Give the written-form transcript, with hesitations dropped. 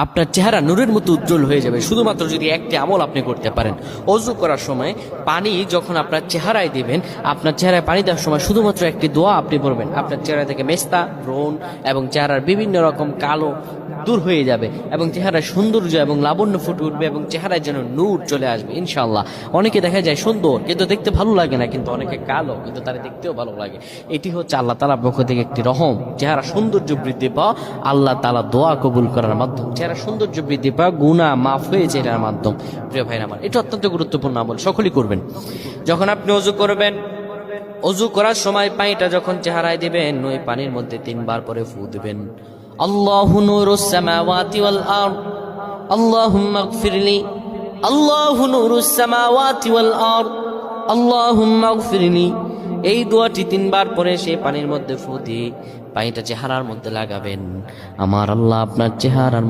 আপনার চেহারা নূরের মতো উজ্জ্বল হয়ে যাবে শুধুমাত্র যদি একটি আমল আপনি করতে পারেন। অজু করার সময় পানি যখন আপনার চেহারায় দিবেন, আপনার চেহারায় পানি দেওয়ার সময় শুধুমাত্র একটি দোয়া আপনি পড়বেন, আপনার চেহারা থেকে মেস্তা, ব্রণ এবং চেহারার বিভিন্ন রকম কালো দূর হয়ে যাবে এবং চেহারার সৌন্দর্য এবং লাবণ্য ফুটে উঠবে এবং চেহারায় যেন নূর চলে আসবে ইনশাআল্লাহ। অনেকে দেখা যায় সুন্দর কিন্তু দেখতে ভালো লাগে না, কিন্তু অনেকে কালো কিন্তু তারা দেখতেও ভালো লাগে। এটি হচ্ছে আল্লাহ তাআলার পক্ষ থেকে একটি রহম। চেহারা সৌন্দর্য বৃদ্ধি পাওয়া আল্লাহ তাআলা দোয়া কবুল করার মাধ্যম, চেহারা সৌন্দর্য বৃদ্ধি পাওয়া গুনাহ মাফ হয়েছে এটার মাধ্যম। প্রিয় ভাইরা আমার, এটা অত্যন্ত গুরুত্বপূর্ণ আমল, সকলেই করবেন। যখন আপনি অজু করবেন, অজু করার সময় পানিটা যখন চেহারায় দিবেন, ওই পানির মধ্যে 3 বার পরে ফু দিবেন। আল্লাহু নূরুস সামাওয়াতি ওয়াল আরদ আল্লাহুম্মা ইগফিরলি, আল্লাহু নূরুস সামাওয়াতি ওয়াল আরদ আল্লাহুম্মা ইগফিরলি। এই দোয়াটি 3 বার পরে সেই পানির মধ্যে ফু দিয়ে পানিটা চেহারার মধ্যে লাগাবেন। আমার আল্লাহ আপনার চেহারার